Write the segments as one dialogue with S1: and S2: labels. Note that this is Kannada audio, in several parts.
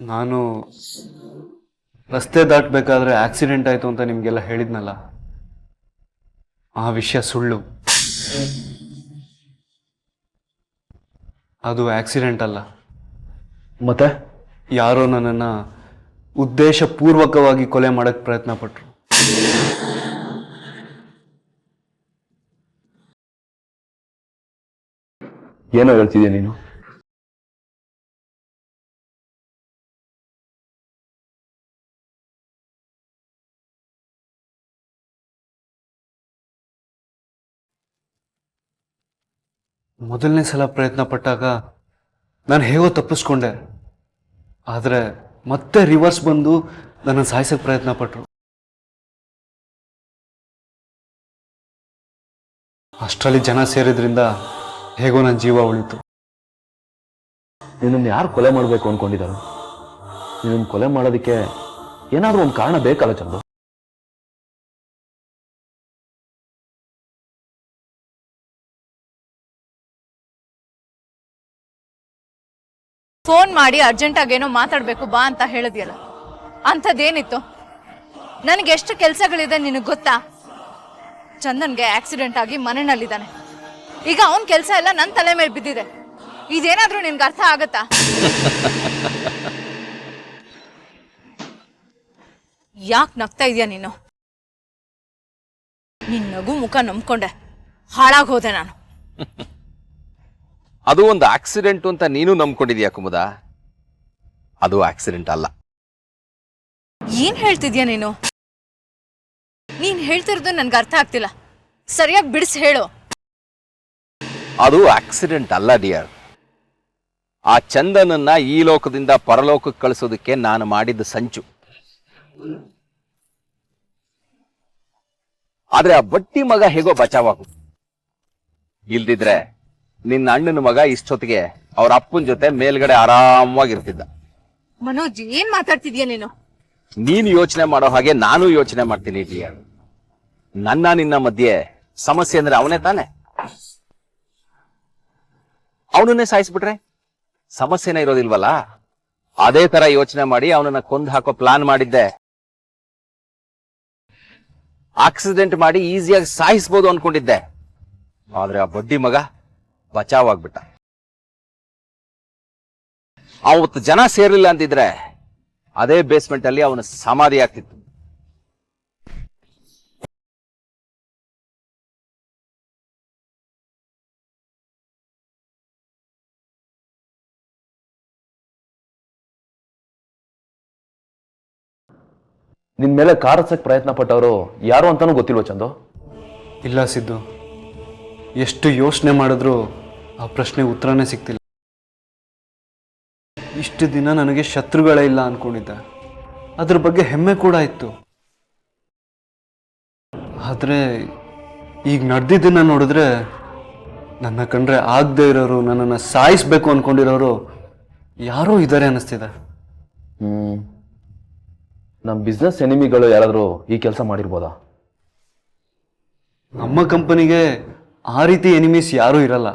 S1: ನಾನು ರಸ್ತೆ ದಾಟಬೇಕಾದ್ರೆ ಆಕ್ಸಿಡೆಂಟ್ ಆಯಿತು ಅಂತ ನಿಮಗೆಲ್ಲ ಹೇಳಿದ್ನಲ್ಲ, ಆ ವಿಷಯ ಸುಳ್ಳು. ಅದು ಆಕ್ಸಿಡೆಂಟ್ ಅಲ್ಲ.
S2: ಮತ್ತೆ
S1: ಯಾರೋ ನನ್ನನ್ನು ಉದ್ದೇಶಪೂರ್ವಕವಾಗಿ ಕೊಲೆ ಮಾಡೋಕ್ಕೆ ಪ್ರಯತ್ನ ಪಟ್ಟರು.
S2: ಏನೋ ಹೇಳ್ತಿದ್ಯಾ ನೀನು?
S1: ಮೊದಲನೇ ಸಲ ಪ್ರಯತ್ನ ಪಟ್ಟಾಗ ನಾನು ಹೇಗೋ ತಪ್ಪಿಸ್ಕೊಂಡೆ. ಆದರೆ ಮತ್ತೆ ರಿವರ್ಸ್ ಬಂದು ನನ್ನ ಸಾಯಿಸೋಕ್ಕೆ ಪ್ರಯತ್ನ ಪಟ್ಟರು. ಅಷ್ಟರಲ್ಲಿ ಜನ ಸೇರಿದ್ರಿಂದ ಹೇಗೋ ನನ್ನ ಜೀವ ಉಳಿತು.
S2: ನಿನ್ನನ್ನು ಯಾರು ಕೊಲೆ ಮಾಡಬೇಕು ಅನ್ಕೊಂಡಿದ್ದಾರೆ? ನಿನ್ನನ್ನು ಕೊಲೆ ಮಾಡೋದಕ್ಕೆ ಏನಾದರೂ ಒಂದು ಕಾರಣ ಬೇಕಲ್ಲ ಚಂದು?
S3: ಫೋನ್ ಮಾಡಿ ಅರ್ಜೆಂಟಾಗಿ ಏನೋ ಮಾತಾಡಬೇಕು ಬಾ ಅಂತ ಹೇಳಿದ್ಯಲ್ಲ, ಅಂಥದ್ದೇನಿತ್ತು? ನನಗೆ ಎಷ್ಟು ಕೆಲಸಗಳಿದೆ ನಿನಗೆ ಗೊತ್ತಾ? ಚಂದನ್ಗೆ ಆಕ್ಸಿಡೆಂಟ್ ಆಗಿ ಮನೆಯಲ್ಲಿದ್ದಾನೆ. ಈಗ ಅವನ ಕೆಲಸ ಎಲ್ಲ ನನ್ನ ತಲೆ ಮೇಲೆ ಬಿದ್ದಿದೆ. ಇದೇನಾದ್ರೂ ನಿನ್ಗೆ ಅರ್ಥ ಆಗತ್ತಾ? ಯಾಕೆ ನಗ್ತಾ ಇದೀಯ ನೀನು? ನಿನ್ ನಗು ಮುಖ ನಂಬ್ಕೊಂಡೆ ಹಾಳಾಗೋದೆ ನಾನು.
S4: ಅದು ಒಂದು ಆಕ್ಸಿಡೆಂಟ್ ಅಂತ ನೀನು ನಂಬ್ಕೊಂಡಿದ್ಯಾ ಕುಮುದ? ಅದು ಆಕ್ಸಿಡೆಂಟ್ ಅಲ್ಲ.
S3: ಏನ್ ಹೇಳ್ತಿದ್ಯಾ ನೀನು? ನೀನ್ ಹೇಳ್ತಿರೋದು ನನ್ಗೆ ಅರ್ಥ ಆಗ್ತಿಲ್ಲ. ಸರಿಯಾಗಿ ಬಿಡಿಸಿ ಹೇಳು.
S4: ಅದು ಆಕ್ಸಿಡೆಂಟ್ ಅಲ್ಲ ಡಿಯರ್. ಆ ಚಂದನನ್ನ ಈ ಲೋಕದಿಂದ ಪರಲೋಕಕ್ಕೆ ಕಳಿಸೋದಕ್ಕೆ ನಾನು ಮಾಡಿದ ಸಂಚು. ಆದ್ರೆ ಆ ಬಟ್ಟಿ ಮಗ ಹೇಗೋ ಬಚಾವಾಗು. ಇಲ್ದಿದ್ರೆ ನಿನ್ನ ಅಣ್ಣನ ಮಗ ಇಷ್ಟೊತ್ತಿಗೆ ಅವ್ರ ಅಪ್ಪನ ಜೊತೆ ಮೇಲ್ಗಡೆ ಆರಾಮವಾಗಿರ್ತಿದ್ದ.
S3: ಮನೋಜ್, ಏನ್ ಮಾತಾಡ್ತಿದ್ಯಾ ನೀನು?
S4: ನೀನು ಯೋಚನೆ ಮಾಡೋ ಹಾಗೆ ನಾನು ಯೋಚನೆ ಮಾಡ್ತೀನಿ ಡಿಯರ್. ನನ್ನ ನಿನ್ನ ಮಧ್ಯೆ ಸಮಸ್ಯೆ ಅಂದ್ರೆ ಅವನೇ ತಾನೆ. ಅವನನ್ನೇ ಸಾಯಿಸ್ಬಿಟ್ರೆ ಸಮಸ್ಯೆನೇ ಇರೋದಿಲ್ವಲ್ಲ. ಅದೇ ತರ ಯೋಚನೆ ಮಾಡಿ ಅವನನ್ನ ಕೊಂದು ಹಾಕೋ ಪ್ಲಾನ್ ಮಾಡಿದ್ದೆ. ಆಕ್ಸಿಡೆಂಟ್ ಮಾಡಿ ಈಸಿಯಾಗಿ ಸಾಯಿಸ್ಬೋದು ಅನ್ಕೊಂಡಿದ್ದೆ. ಆದ್ರೆ ಆ ಬಡ್ಡಿ ಮಗ ಬಚಾವಾಗ್ಬಿಟ್ಟ. ಅವತ್ತು ಜನ ಸೇರ್ಲಿಲ್ಲ ಅಂತಿದ್ರೆ ಅದೇ ಬೇಸ್ಮೆಂಟ್ ಅಲ್ಲಿ ಅವನ ಸಮಾಧಿ ಆಗ್ತಿತ್ತು.
S2: ನಿನ್ ಮೇಲೆ ಕಾರಸಕ್ ಪ್ರಯತ್ನ ಪಟ್ಟವರು ಯಾರು ಅಂತಾನೂ ಗೊತ್ತಿಲ್ವ ಚಂದು?
S1: ಇಲ್ಲ ಸಿದ್ದು, ಎಷ್ಟು ಯೋಚನೆ ಮಾಡಿದ್ರೂ ಆ ಪ್ರಶ್ನೆಗೆ ಉತ್ತರನೇ ಸಿಗ್ತಿಲ್ಲ. ಇಷ್ಟು ದಿನ ನನಗೆ ಶತ್ರುಗಳೇ ಇಲ್ಲ ಅನ್ಕೊಂಡಿದ್ದೆ. ಅದ್ರ ಬಗ್ಗೆ ಹೆಮ್ಮೆ ಕೂಡ ಇತ್ತು. ಆದರೆ ಈಗ ನಡೆದಿದ್ದನ್ನ ನೋಡಿದ್ರೆ ನನ್ನ ಕಂಡ್ರೆ ಆಗದೆ ಇರೋರು, ನನ್ನನ್ನು ಸಾಯಿಸ್ಬೇಕು ಅನ್ಕೊಂಡಿರೋರು ಯಾರೋ ಇದ್ದಾರೆ ಅನ್ನಿಸ್ತಿದೆ.
S2: ನಮ್ಮ ಬಿಸ್ನೆಸ್ ಎನಿಮಿಗಳು ಯಾರಾದರೂ ಈ ಕೆಲಸ ಮಾಡಿರ್ಬೋದಾ?
S1: ನಮ್ಮ ಕಂಪನಿಗೆ ಆ ರೀತಿ ಎನಿಮೀಸ್ ಯಾರೂ ಇರಲ್ಲ.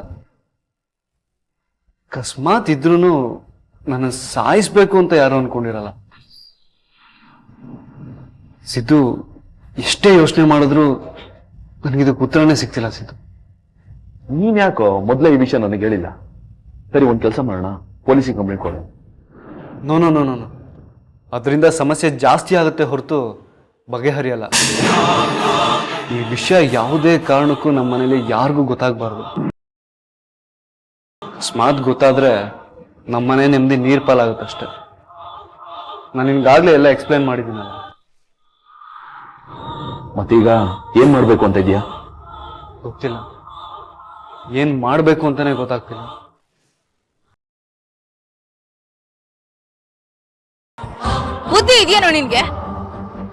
S1: ಅಕಸ್ಮಾತ್ ಇದ್ರೂ ನನ್ನ ಸಾಯಿಸ್ಬೇಕು ಅಂತ ಯಾರು ಅನ್ಕೊಂಡಿರಲ್ಲ. ಸಿದ್ದು, ಎಷ್ಟೇ ಯೋಚನೆ ಮಾಡಿದ್ರು ನನಗಿದಕ್ಕೆ ಉತ್ತರನೇ ಸಿಗ್ತಿಲ್ಲ ಸಿದ್ದು.
S2: ನೀನ್ ಯಾಕೋ ಮೊದಲೇ ಈ ವಿಷಯ ನನಗೆ ಹೇಳಿಲ್ಲ? ಸರಿ, ಒಂದು ಕೆಲಸ ಮಾಡೋಣ, ಪೊಲೀಸಿಗೆ ಕಂಪ್ಲೇಂಟ್ ಕೊಡೋಣ.
S1: ನೋ ನೋ ನೋ ನೋ ಅದರಿಂದ ಸಮಸ್ಯೆ ಜಾಸ್ತಿ ಆಗುತ್ತೆ ಹೊರತು ಬಗೆಹರಿಯಲ್ಲ. ಈ ವಿಷಯ ಯಾವುದೇ ಕಾರಣಕ್ಕೂ ನಮ್ಮ ಮನೇಲಿ ಯಾರಿಗೂ ಗೊತ್ತಾಗಬಾರ್ದು. ಅಕಸ್ಮಾತ್ ಗೊತ್ತಾದ್ರೆ ನಮ್ಮನೆ ನೆಮ್ಮದಿ ನೀರು ಪಾಲಾಗುತ್ತಷ್ಟೆ. ನಾನು ನಿನ್ಗಾಗ್ಲೇ ಎಲ್ಲ ಎಕ್ಸ್ಪ್ಲೈನ್ ಮಾಡಿದ್ದೀನಲ್ಲ.
S2: ಮತ್ತೀಗ ಏನ್ ಮಾಡ್ಬೇಕು ಅಂತ ಇದೆಯಾ?
S1: ಗೊತ್ತಿಲ್ಲ, ಏನ್ ಮಾಡ್ಬೇಕು ಅಂತಾನೆ ಗೊತ್ತಾಗ್ತಿಲ್ಲ.
S3: ಬುದ್ಧಿ ಇದೆಯೇನೋ ನಿನ್ಗೆ?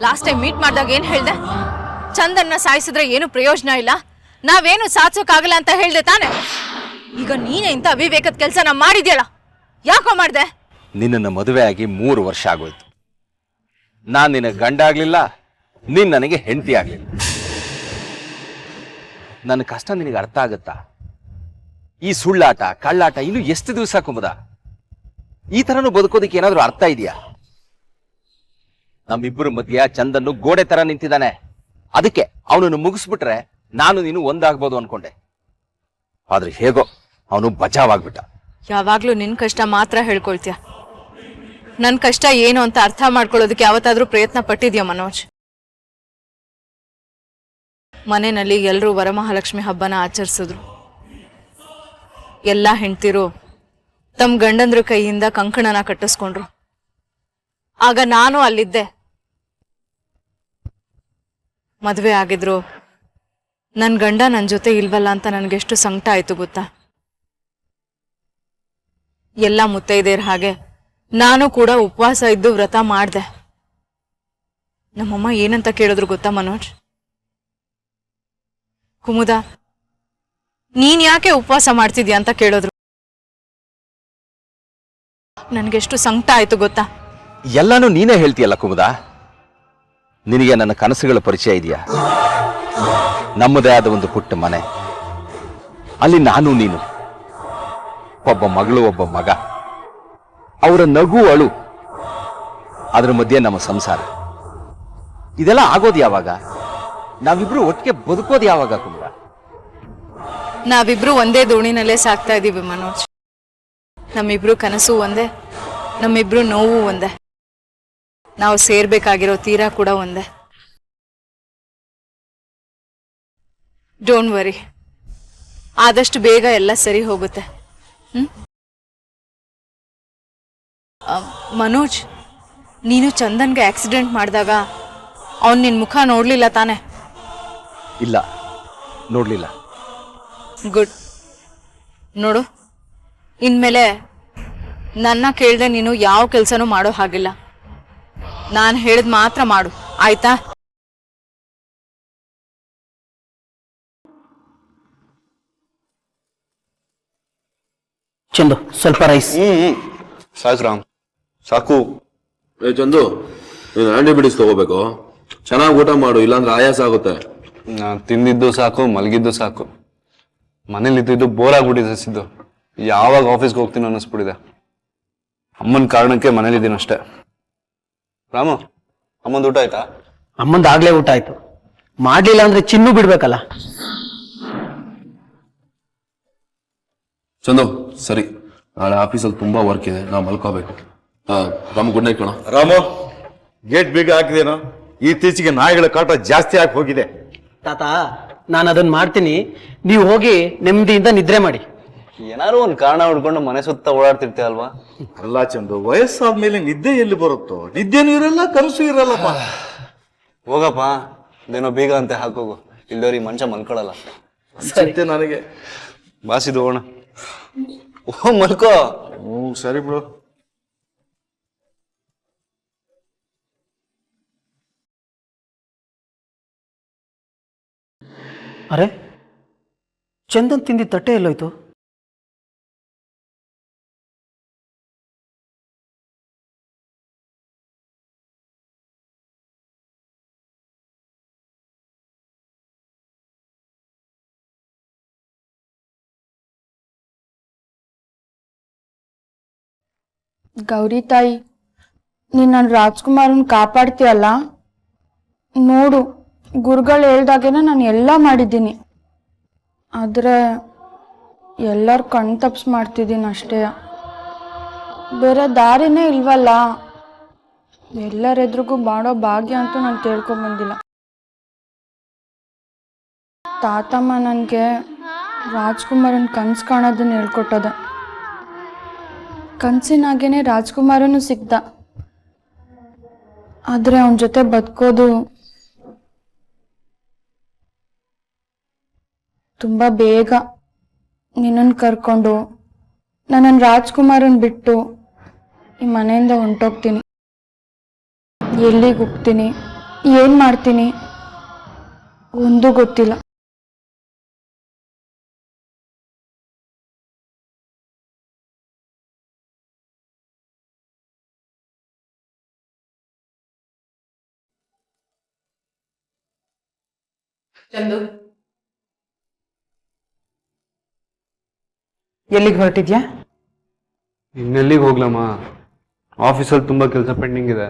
S3: ಲಾಸ್ಟ್ ಟೈಮ್ ಮೀಟ್ ಮಾಡಿದಾಗ ಏನ್ ಹೇಳ್ದೆ? ಚಂದನ್ನ ಸಾಯಿಸಿದ್ರೆ ಏನು ಪ್ರಯೋಜನ ಇಲ್ಲ, ನಾವೇನು ಸಾಧಿಸೋಕ್ಕಾಗಲ್ಲ ಅಂತ ಹೇಳ್ದೆ ತಾನೆ. ಈಗ ನೀನೇ ಇಂಥ ಅವಿವೇಕದ ಕೆಲಸನ ಮಾಡಿದ್ಯಲ್ಲ, ಯಾಕೋ ಮಾಡ್ದೆ?
S4: ನಿನ್ನನ್ನು ಮದುವೆ ಆಗಿ 3 ವರ್ಷ ಆಗೋಯ್ತು. ನಾನ್ ನಿನ್ನ ಗಂಡ ಆಗ್ಲಿಲ್ಲ, ನೀನ್ ನನಗೆ ಹೆಂಡತಿ ಆಗ್ಲಿಲ್ಲ. ನನ್ನ ಕಷ್ಟ ನಿನಗೆ ಅರ್ಥ ಆಗುತ್ತಾ? ಈ ಸುಳ್ಳಾಟ ಕಳ್ಳಾಟ ಇನ್ನು ಎಷ್ಟು ದಿವಸ ಕುಮುದ? ಈ ತರನು ಬದುಕೋದಕ್ಕೆ ಏನಾದ್ರೂ ಅರ್ಥ ಇದೆಯಾ? ನಮ್ಮಿಬ್ಬರು ಮಧ್ಯ ಚಂದನ್ನು ಗೋಡೆ ತರ ನಿಂತಿದ್ದಾನೆ. ಅದಕ್ಕೆ ಅವನನ್ನು ಮುಗಿಸ್ಬಿಟ್ರೆ ನಾನು ನೀನು ಒಂದಾಗ್ಬೋದು ಅನ್ಕೊಂಡೆ. ಆದ್ರೆ ಹೇಗೋ ಅವನು ಬಚಾವಾಗ್ಬಿಟ್ಟ.
S3: ಯಾವಾಗ್ಲೂ ನಿನ್ ಕಷ್ಟ ಮಾತ್ರ ಹೇಳ್ಕೊಳ್ತೀಯ. ನನ್ ಕಷ್ಟ ಏನು ಅಂತ ಅರ್ಥ ಮಾಡ್ಕೊಳ್ಳೋದಕ್ಕೆ ಯಾವತ್ತಾದ್ರೂ ಪ್ರಯತ್ನ ಪಟ್ಟಿದ್ಯಾ ಮನೋಜ್? ಮನೆಯಲ್ಲಿ ಎಲ್ರೂ ವರಮಹಾಲಕ್ಷ್ಮಿ ಹಬ್ಬನ ಆಚರಿಸಿದ್ರು. ಎಲ್ಲಾ ಹೆಂಡ್ತಿರು ತಮ್ಮ ಗಂಡಂದ್ರ ಕೈಯಿಂದ ಕಂಕಣನ ಕಟ್ಟಿಸ್ಕೊಂಡ್ರು. ಆಗ ನಾನು ಅಲ್ಲಿದ್ದೆ. ಮದ್ವೆ ಆಗಿದ್ರು ನನ್ ಗಂಡ ನನ್ ಜೊತೆ ಇಲ್ವಲ್ಲ ಅಂತ ನನ್ಗೆಷ್ಟು ಸಂಕಟ ಆಯ್ತು ಗೊತ್ತಾ? ಎಲ್ಲ ಮುತ್ತೈದೇರ್ ಹಾಗೆ ನಾನು ಕೂಡ ಉಪವಾಸ ಇದ್ದು ವ್ರತ ಮಾಡ್ದೆ. ನಮ್ಮಮ್ಮ ಏನಂತ ಕೇಳಿದ್ರು ಗೊತ್ತಾ ಮನೋಜ್? ಕುಮುದ, ನೀನ್ ಯಾಕೆ ಉಪವಾಸ ಮಾಡ್ತಿದ್ಯಾ ಅಂತ ಕೇಳಿದ್ರು. ನನ್ಗೆಷ್ಟು ಸಂಕಟ ಆಯ್ತು ಗೊತ್ತಾ?
S4: ಎಲ್ಲಾನು ನೀನೇ ಹೇಳ್ತೀಯಲ್ಲ ಕುಮುದ. ನಿನಗೆ ನನ್ನ ಕನಸುಗಳ ಪರಿಚಯ ಇದೆಯಾ? ನಮ್ಮದೇ ಆದ ಒಂದು ಪುಟ್ಟ ಮನೆ, ಅಲ್ಲಿ ನಾನು ನೀನು, ಒಬ್ಬ ಮಗಳು ಒಬ್ಬ ಮಗ, ಅವರ ನಗು ಅಳು, ಅದರ ಮಧ್ಯೆ ನಮ್ಮ ಸಂಸಾರ. ಇದೆಲ್ಲ ಆಗೋದು ಯಾವಾಗ? ನಾವಿಬ್ರು ಒಟ್ಟಿಗೆ ಬದುಕೋದು ಯಾವಾಗ ಕುಮುದ?
S3: ನಾವಿಬ್ರು ಒಂದೇ ದೋಣಿನಲ್ಲೇ ಸಾಕ್ತಾ ಇದೀವಿ ಮನೋಜ್. ನಮ್ಮಿಬ್ರು ಕನಸು ಒಂದೇ, ನಮ್ಮಿಬ್ರು ನೋವು ಒಂದೇ, ನಾವು ಸೇರ್ಬೇಕಾಗಿರೋ ತೀರ ಕೂಡ ಒಂದೇ. ಡೋಂಟ್ ವರಿ, ಆದಷ್ಟು ಬೇಗ ಎಲ್ಲ ಸರಿ ಹೋಗುತ್ತೆ. ಮನೋಜ್, ನೀನು ಚಂದನ್ಗೆ ಆಕ್ಸಿಡೆಂಟ್ ಮಾಡಿದಾಗ ಅವನ್ ನಿನ್ ಮುಖ ನೋಡ್ಲಿಲ್ಲ ತಾನೆ?
S4: ಇಲ್ಲ, ನೋಡ್ಲಿಲ್ಲ.
S3: ಗುಡ್. ನೋಡು, ಇನ್ಮೇಲೆ ನನ್ನ ಕೇಳ್ದೆ ನೀನು ಯಾವ ಕೆಲಸನೂ ಮಾಡೋ ಹಾಗಿಲ್ಲ. ನಾನು ಹೇಳಿದ್ ಮಾತ್ರ ಮಾಡು, ಆಯ್ತಾ?
S5: ಚಂದು, ಸ್ವಲ್ಪ ರೈಸ್.
S1: ಸಾಕು ರಾಮ್, ಸಾಕು.
S2: ಏ ಚಂದು, ನೀನು ಆಂಟಿಬಯೋಟಿಕ್ಸ್ ತಗೋಬೇಕು. ಚೆನ್ನಾಗಿ ಊಟ ಮಾಡು, ಇಲ್ಲಾಂದ್ರೆ ಆಯಾಸ ಆಗುತ್ತೆ.
S1: ನಾನು ತಿಂದಿದ್ದು ಸಾಕು, ಮಲಗಿದ್ದು ಸಾಕು. ಮನೇಲಿ ಇದ್ದಿದ್ದು ಬೋರ್ ಆಗ್ಬಿಟ್ಟಿದೆ ಸಿದ್ದು. ಯಾವಾಗ ಆಫೀಸ್ಗೆ ಹೋಗ್ತೀನಿ ಅನ್ನಿಸ್ಬಿಟ್ಟಿದೆ. ಅಮ್ಮನ ಕಾರಣಕ್ಕೆ ಮನೇಲಿದ್ದೀನಿ ಅಷ್ಟೇ. ರಾಮು, ಅಮ್ಮಂದು ಊಟ ಆಯ್ತಾ?
S5: ಅಮ್ಮಂದು ಆಗ್ಲೇ ಊಟ ಆಯ್ತು. ಮಾಡ್ಲಿಲ್ಲ ಅಂದ್ರೆ ಚಿನ್ನು ಬಿಡ್ಬೇಕಲ್ಲ.
S2: ಚಂದು, ಸರಿ, ನಾಳೆ ಆಫೀಸಲ್ಲಿ ತುಂಬಾ ವರ್ಕ್ ಇದೆ, ನಾವು ಮಲ್ಕೋಬೇಕು. ರಾಮ್, ಗುಡ್ ನೈಟ್ ಕಣ.
S6: ರಾಮು, ಗೇಟ್ ಬೀಗ ಹಾಕಿದೇನೋ? ಇತ್ತೀಚೆಗೆ ನಾಯಿಗಳ ಕಾಟ ಜಾಸ್ತಿ ಆಗಿ ಹೋಗಿದೆ.
S5: ತಾತ, ನಾನು ಅದನ್ನ ಮಾಡ್ತೀನಿ, ನೀವು ಹೋಗಿ ನೆಮ್ಮದಿಯಿಂದ ನಿದ್ರೆ ಮಾಡಿ.
S1: ಏನಾದ್ರು ಒಂದು ಕಾರಣ ಹುಡ್ಕೊಂಡು ಮನೆ ಸುತ್ತ ಓಡಾಡ್ತಿರ್ತೀಯ ಅಲ್ವಾ?
S6: ಅಲ್ಲ ಚಂದು, ವಯಸ್ಸಾದ್ಮೇಲೆ ನಿದ್ದೆ ಎಲ್ಲಿ ಬರುತ್ತೋ? ನಿದ್ದೆನೂ ಇರಲ್ಲ, ಕನಸು ಇರಲ್ಲಪ್ಪ.
S1: ಹೋಗಪ್ಪ, ಅದೇನೋ ಬೀಗ ಅಂತೆ ಹಾಕೋಗು, ಇಲ್ದವ್ರಿಗೆ ಮನುಷ್ಯ ಮಲ್ಕೊಳಲ್ಲ.
S6: ಸತ್ಯ ನನಗೆ.
S1: ಬಾಸಿದು ಹೋಗೋಣ. ಓ ಮಲ್ಕೋ.
S6: ಸರಿ ಬಿಡು.
S5: ಅರೆ, ಚಂದನ್ ತಿಂದಿದ್ದ ತಟ್ಟೆ ಎಲ್ಲೋಯ್ತು?
S7: ಗೌರಿ ತಾಯಿ, ನೀನ್ ನನ್ನ ರಾಜ್ಕುಮಾರನ್ ಕಾಪಾಡ್ತೀಯಲ್ಲ ನೋಡು. ಗುರುಗಳು ಹೇಳ್ದಾಗೇನೆ ನಾನು ಎಲ್ಲ ಮಾಡಿದ್ದೀನಿ, ಆದರೆ ಎಲ್ಲರ ಕಣ್ ತಪ್ಸ್ ಮಾಡ್ತಿದ್ದೀನಿ ಅಷ್ಟೇ. ಬೇರೆ ದಾರಿನೇ ಇಲ್ವಲ್ಲ. ಎಲ್ಲರೆದ್ರಿಗೂ ಮಾಡೋ ಭಾಗ್ಯ ಅಂತೂ ನಾನು ಕೇಳ್ಕೊಂಬಂದಿಲ್ಲ. ತಾತಮ್ಮ ನನಗೆ ರಾಜ್ಕುಮಾರನ್ ಕನ್ಸು ಕಾಣೋದನ್ನ ಹೇಳ್ಕೊಟ್ಟದ. ಕನಸಿನಾಗೇನೆ ರಾಜ್ಕುಮಾರನು ಸಿಗ್ದ, ಆದರೆ ಅವನ ಜೊತೆ ಬದುಕೋದು ತುಂಬ ಬೇಗ. ನಿನ್ನನ್ನು ಕರ್ಕೊಂಡು ನನ್ನನ್ನು ರಾಜ್ಕುಮಾರನ್ ಬಿಟ್ಟು ಈ ಮನೆಯಿಂದ ಹೊಂಟೋಗ್ತೀನಿ. ಎಲ್ಲಿಗೆ ಹೋಗ್ತೀನಿ, ಏನು ಮಾಡ್ತೀನಿ ಒಂದೂ ಗೊತ್ತಿಲ್ಲ.
S3: ಚಂದು,
S8: ಎಲ್ಲಿಗೆ ಹೊರಟಿದ್ಯಾ?
S1: ಇನ್ನೆಲ್ಲಿಗೆ ಹೋಗ್ಲಮ್ಮ, ಆಫೀಸಲ್ಲಿ ತುಂಬ ಕೆಲಸ ಪೆಂಡಿಂಗ್ ಇದೆ,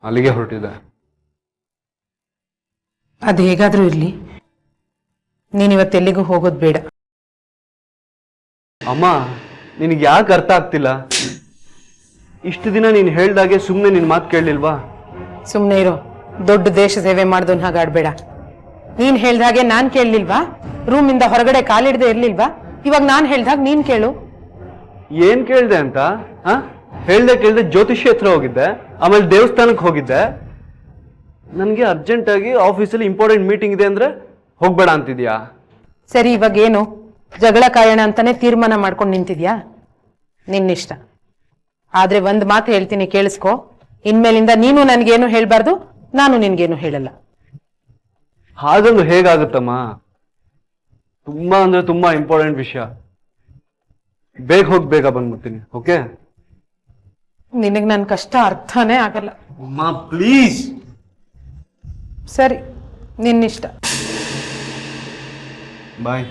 S1: ಅಲ್ಲಿಗೆ ಹೊರಟಿದೆ.
S8: ಅದು ಹೇಗಾದ್ರೂ ಇರ್ಲಿ, ನೀನಿವತ್ತೆಲ್ಲಿಗೂ ಹೋಗೋದು ಬೇಡ.
S1: ಅಮ್ಮ, ನಿನಗೆ ಯಾಕೆ ಅರ್ಥ ಆಗ್ತಿಲ್ಲ? ಇಷ್ಟು ದಿನ ನೀನು ಹೇಳ್ದಾಗೆ ಸುಮ್ಮನೆ ನಿನ್ನ ಮಾತು ಕೇಳಲಿಲ್ವಾ?
S8: ಸುಮ್ಮನೆ ಇರೋ. ದೊಡ್ಡ ದೇಶ ಸೇವೆ ಮಾಡ್ದೋನ್ ಹಾಗಾಡ್ಬೇಡ. ನೀನ್ ಹೇಳ್ದಾಗೆ ನಾನ್ ಕೇಳಲಿಲ್ವಾ? ರೂಮಿಂದ ಹೊರಗಡೆ ಕಾಲಿಡದೆ ಇರ್ಲಿಲ್ವಾ? ಇವಾಗ ನಾನ್ ಹೇಳ್ದಾಗ ನೀನ್ ಕೇಳು.
S1: ಏನ್ ಕೇಳ್ದೆ ಅಂತ? ಹೇಳ್ದೆ ಕೇಳ್ದೆ ಜ್ಯೋತಿಷಿ ಹತ್ರ ಹೋಗಿದ್ದೆ, ಆಮೇಲೆ ದೇವಸ್ಥಾನಕ್ಕೆ ಹೋಗಿದ್ದೆ. ನನಗೆ ಅರ್ಜೆಂಟ್ ಆಗಿ ಆಫೀಸಲ್ಲಿ ಇಂಪಾರ್ಟೆಂಟ್ ಮೀಟಿಂಗ್ ಇದೆ ಅಂದ್ರೆ ಹೋಗ್ಬೇಡ ಅಂತಿದ್ಯಾ?
S8: ಸರಿ, ಇವಾಗ ಏನು? ಜಗಳ ಕಾಯೋಣ ಅಂತಾನೆ ತೀರ್ಮಾನ ಮಾಡ್ಕೊಂಡು ನಿಂತಿದ್ಯಾ? ನಿನ್ನಿಷ್ಟ. ಆದ್ರೆ ಒಂದ್ ಮಾತು ಹೇಳ್ತೀನಿ, ಕೇಳಿಸ್ಕೊ. ಇನ್ಮೇಲಿಂದ ನೀನು ನನ್ಗೇನು ಹೇಳ್ಬಾರ್ದು, ನಾನು ನಿನ್ಗೇನು ಹೇಳಲ್ಲ.
S1: ಹಾಗಂದು ಹೇಗಾಗುತ್ತಮ್ಮ? ತುಂಬಾ ಅಂದ್ರೆ ತುಂಬಾ ಇಂಪಾರ್ಟೆಂಟ್ ವಿಷಯ. ಬೇಗ ಹೋಗಿ ಬೇಗ ಬಂದ್ಬಿಡ್ತೀನಿ, ಓಕೆ?
S8: ನಿನಗ್ ನನ್ ಕಷ್ಟ ಅರ್ಥನೇ ಆಗಲ್ಲ.
S1: ಅಮ್ಮ ಪ್ಲೀಸ್.
S8: ಸರಿ, ನಿನ್ನಿಷ್ಟ.
S1: ಬಾಯ್.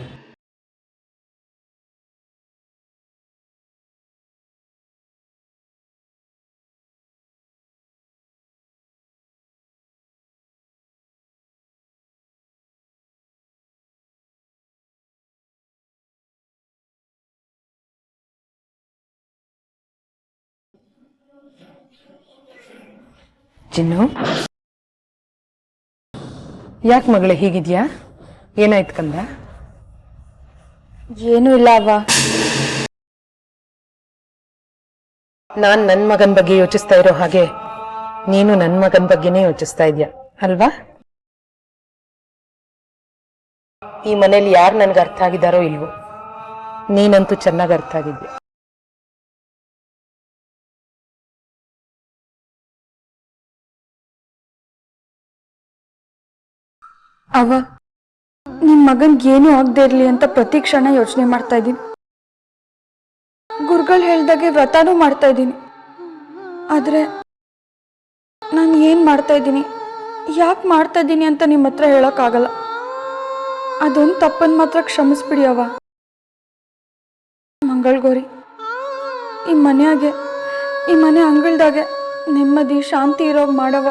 S8: ಚಿನ್ನು, ಯಾಕೆ ಮಗಳೇ ಹೀಗಿದ್ಯಾ? ಏನಾಯ್ತು ಕಂದ?
S7: ಏನೂ ಇಲ್ಲ ಅವ್ವ.
S8: ನಾನ್ ನನ್ ಮಗನ್ ಬಗ್ಗೆ ಯೋಚಿಸ್ತಾ ಇರೋ ಹಾಗೆ ನೀನು ನನ್ ಮಗನ್ ಬಗ್ಗೆನೇ ಯೋಚಿಸ್ತಾ ಇದ್ಯಾ ಅಲ್ವಾ? ಈ ಮನೇಲಿ ಯಾರು ನನ್ಗೆ ಅರ್ಥ ಆಗಿದಾರೋ ಇಲ್ವೋ, ನೀನಂತೂ ಚೆನ್ನಾಗಿ ಅರ್ಥ ಆಗಿದ್ಯಾ.
S7: ಅವ್ವ, ನಿಮ್ ಮಗನ್ಗೆ ಏನೂ ಆಗದೆ ಇರ್ಲಿ ಅಂತ ಪ್ರತಿ ಕ್ಷಣ ಯೋಚನೆ ಮಾಡ್ತಾ ಇದ್ದೀನಿ. ಗುರುಗಳು ಹೇಳ್ದಾಗೆ ವ್ರತನೂ ಮಾಡ್ತಾ ಇದ್ದೀನಿ. ಆದ್ರೆ ನಾನು ಏನ್ ಮಾಡ್ತಾ ಇದ್ದೀನಿ, ಯಾಕೆ ಮಾಡ್ತಾ ಇದ್ದೀನಿ ಅಂತ ನಿಮ್ಮ ಹತ್ರ ಹೇಳೋಕ್ಕಾಗಲ್ಲ. ಅದೊಂದು ತಪ್ಪನ್ನು ಮಾತ್ರ ಕ್ಷಮಿಸ್ಬಿಡಿ ಅವ್ವ. ಮಂಗಳಗೌರಿ, ಈ ಮನೆ ಅಂಗಳದಾಗೆ ನೆಮ್ಮದಿ ಶಾಂತಿ ಇರೋಗ್ ಮಾಡವ.